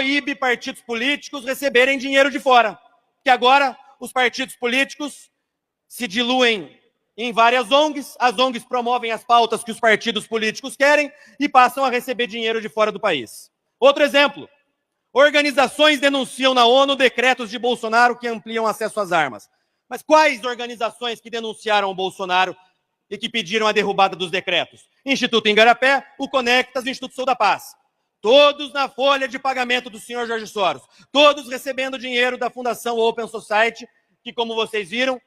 proíbe partidos políticos receberem dinheiro de fora. Que agora os partidos políticos se diluem em várias ONGs, as ONGs promovem as pautas que os partidos políticos querem e passam a receber dinheiro de fora do país. Outro exemplo, organizações denunciam na ONU decretos de Bolsonaro que ampliam acesso às armas. Mas quais organizações que denunciaram o Bolsonaro e que pediram a derrubada dos decretos? Instituto Igarapé, o Conectas e o Instituto Sou da Paz. Todos na folha de pagamento do senhor Jorge Soros. Todos recebendo dinheiro da Fundação Open Society, que, como vocês viram,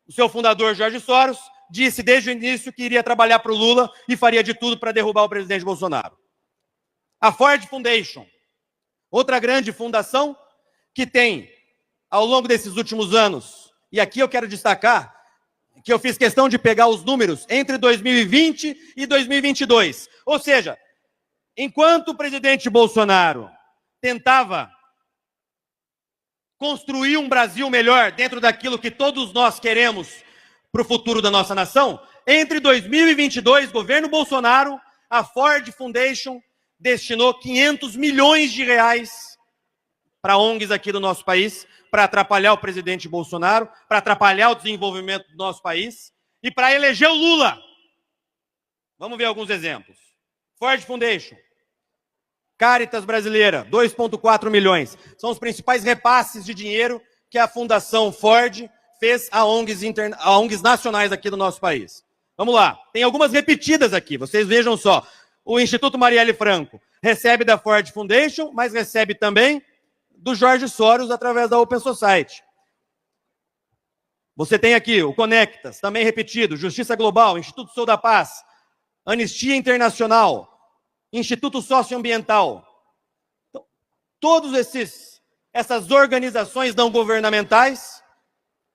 o seu fundador, Jorge Soros, disse desde o início que iria trabalhar para o Lula e faria de tudo para derrubar o presidente Bolsonaro. A Ford Foundation, outra grande fundação que tem, ao longo desses últimos anos, e aqui eu quero destacar que eu fiz questão de pegar os números entre 2020 e 2022. Ou seja, enquanto o presidente Bolsonaro tentava construir um Brasil melhor dentro daquilo que todos nós queremos para o futuro da nossa nação, entre 2022, governo Bolsonaro, a Ford Foundation destinou 500 milhões de reais para ONGs aqui do nosso país, para atrapalhar o presidente Bolsonaro, para atrapalhar o desenvolvimento do nosso país e para eleger o Lula. Vamos ver alguns exemplos. Ford Foundation, Caritas Brasileira, 2,4 milhões. São os principais repasses de dinheiro que a Fundação Ford fez a ONGs nacionais aqui do nosso país. Vamos lá, tem algumas repetidas aqui, vocês vejam só. O Instituto Marielle Franco recebe da Ford Foundation, mas recebe também do Jorge Soros através da Open Society. Você tem aqui o Conectas, também repetido, Justiça Global, Instituto Sou da Paz, Anistia Internacional, Instituto Socioambiental. Então, todos essas organizações não governamentais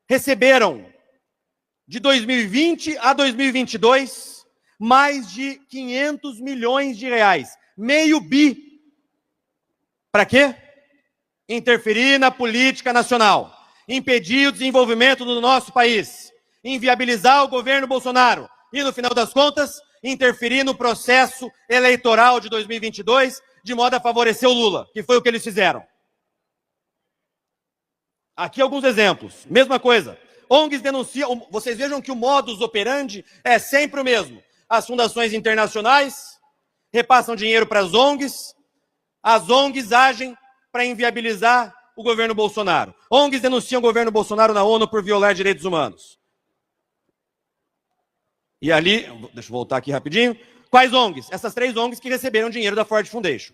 receberam, de 2020 a 2022, mais de 500 milhões de reais. Meio bi. Para quê? Interferir na política nacional, impedir o desenvolvimento do nosso país, inviabilizar o governo Bolsonaro e, no final das contas, interferir no processo eleitoral de 2022 de modo a favorecer o Lula, que foi o que eles fizeram. Aqui alguns exemplos. Mesma coisa. ONGs denunciam, vocês vejam que o modus operandi é sempre o mesmo. As fundações internacionais repassam dinheiro para as ONGs agem para inviabilizar o governo Bolsonaro. ONGs denunciam o governo Bolsonaro na ONU por violar direitos humanos. E ali, deixa eu voltar aqui rapidinho. Quais ONGs? Essas 3 ONGs que receberam dinheiro da Ford Foundation.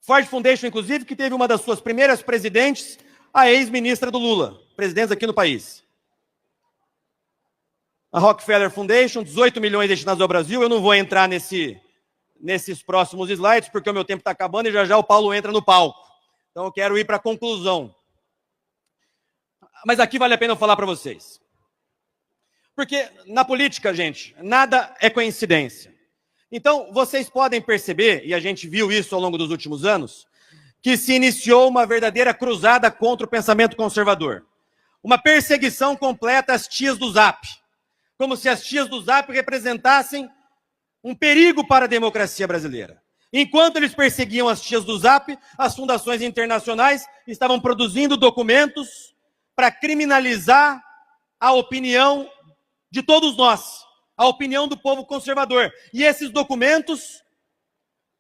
Ford Foundation, inclusive, que teve uma das suas primeiras presidentes, a ex-ministra do Lula, presidentes aqui no país. A Rockefeller Foundation, 18 milhões destinados ao Brasil. Eu não vou entrar nesses próximos slides, porque o meu tempo está acabando e já o Paulo entra no palco. Então eu quero ir para a conclusão. Mas aqui vale a pena eu falar para vocês. Porque na política, gente, nada é coincidência. Então, vocês podem perceber, e a gente viu isso ao longo dos últimos anos, que se iniciou uma verdadeira cruzada contra o pensamento conservador. Uma perseguição completa às tias do Zap. Como se as tias do Zap representassem um perigo para a democracia brasileira. Enquanto eles perseguiam as tias do Zap, as fundações internacionais estavam produzindo documentos para criminalizar a opinião de todos nós, a opinião do povo conservador. E esses documentos,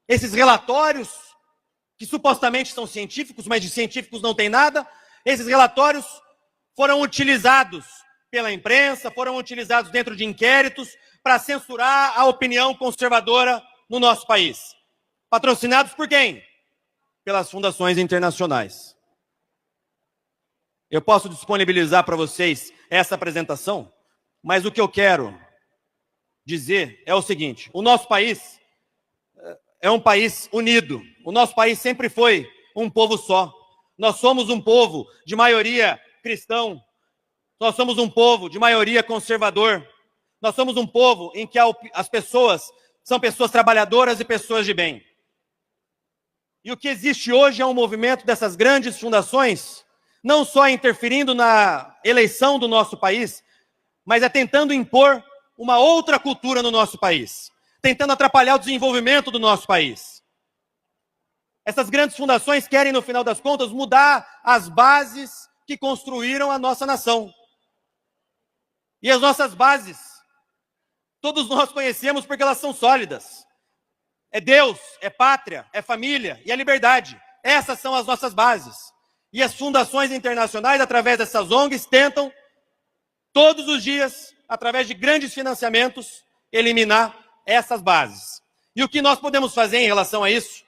esses relatórios, que supostamente são científicos, mas de científicos não tem nada, esses relatórios foram utilizados pela imprensa, foram utilizados dentro de inquéritos para censurar a opinião conservadora no nosso país. Patrocinados por quem? Pelas fundações internacionais. Eu posso disponibilizar para vocês essa apresentação, mas o que eu quero dizer é o seguinte: o nosso país é um país unido. O nosso país sempre foi um povo só. Nós somos um povo de maioria cristão. Nós somos um povo de maioria conservador. Nós somos um povo em que as pessoas são pessoas trabalhadoras e pessoas de bem. E o que existe hoje é um movimento dessas grandes fundações, não só interferindo na eleição do nosso país, mas é tentando impor uma outra cultura no nosso país, tentando atrapalhar o desenvolvimento do nosso país. Essas grandes fundações querem, no final das contas, mudar as bases que construíram a nossa nação. E as nossas bases, todos nós conhecemos porque elas são sólidas. É Deus, é pátria, é família e a liberdade. Essas são as nossas bases. E as fundações internacionais, através dessas ONGs, tentam, todos os dias, através de grandes financiamentos, eliminar essas bases. E o que nós podemos fazer em relação a isso?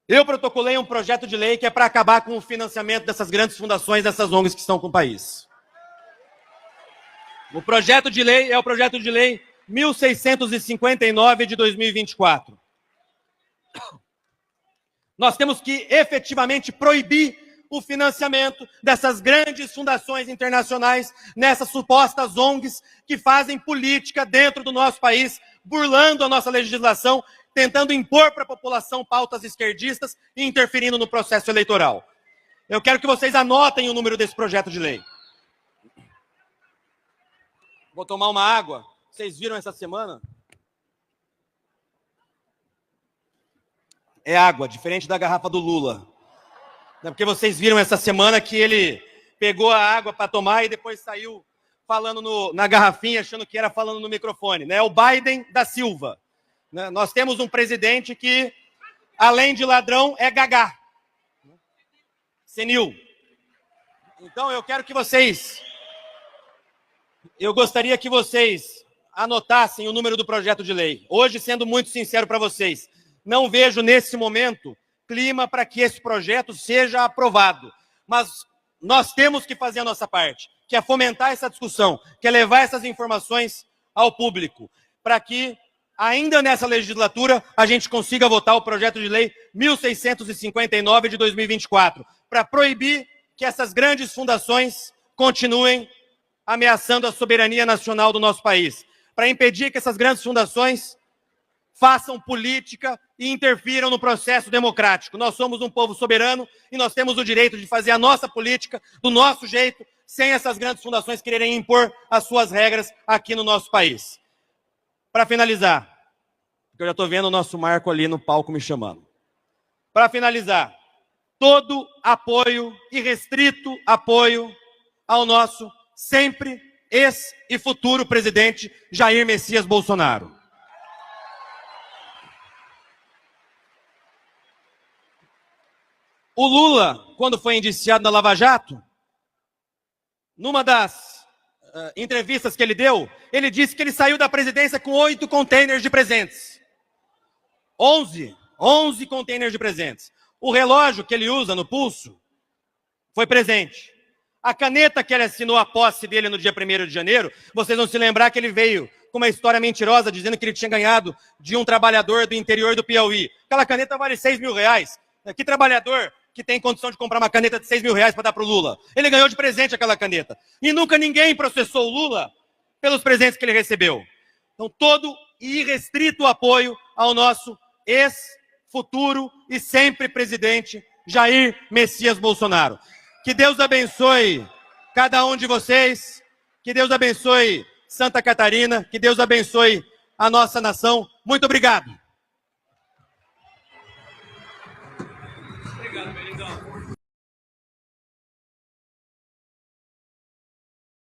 Eu protocolei um projeto de lei que é para acabar com o financiamento dessas grandes fundações, dessas ONGs que estão com o país. O projeto de lei é o projeto de lei 1659 de 2024. Nós temos que efetivamente proibir o financiamento dessas grandes fundações internacionais, nessas supostas ONGs que fazem política dentro do nosso país, burlando a nossa legislação, tentando impor para a população pautas esquerdistas e interferindo no processo eleitoral. Eu quero que vocês anotem o número desse projeto de lei. Vou tomar uma água. Vocês viram essa semana? É água, diferente da garrafa do Lula. Porque vocês viram essa semana que ele pegou a água para tomar e depois saiu falando na garrafinha, achando que era falando no microfone. Né? O Biden da Silva. Né? Nós temos um presidente que, além de ladrão, é gagá. Senil. Então eu quero que vocês... Eu gostaria que vocês anotassem o número do projeto de lei. Hoje, sendo muito sincero para vocês, não vejo nesse momento clima para que esse projeto seja aprovado. Mas nós temos que fazer a nossa parte, que é fomentar essa discussão, que é levar essas informações ao público, para que, ainda nessa legislatura, a gente consiga votar o projeto de lei 1659 de 2024, para proibir que essas grandes fundações continuem ameaçando a soberania nacional do nosso país, para impedir que essas grandes fundações façam política e interfiram no processo democrático. Nós somos um povo soberano e nós temos o direito de fazer a nossa política do nosso jeito, sem essas grandes fundações quererem impor as suas regras aqui no nosso país. Para finalizar, porque eu já estou vendo o nosso Marco ali no palco me chamando. Para finalizar, todo apoio, irrestrito apoio ao nosso sempre ex e futuro presidente Jair Messias Bolsonaro. O Lula, quando foi indiciado na Lava Jato, numa das entrevistas que ele deu, ele disse que ele saiu da presidência com 8 containers de presentes. 11 containers de presentes. O relógio que ele usa no pulso foi presente. A caneta que ele assinou a posse dele no dia 1º de janeiro, vocês vão se lembrar que ele veio com uma história mentirosa dizendo que ele tinha ganhado de um trabalhador do interior do Piauí. Aquela caneta vale R$6 mil. Que trabalhador que tem condição de comprar uma caneta de R$6 mil para dar para o Lula? Ele ganhou de presente aquela caneta. E nunca ninguém processou o Lula pelos presentes que ele recebeu. Então, todo irrestrito apoio ao nosso ex-futuro e sempre presidente Jair Messias Bolsonaro. Que Deus abençoe cada um de vocês, que Deus abençoe Santa Catarina, que Deus abençoe a nossa nação. Muito obrigado.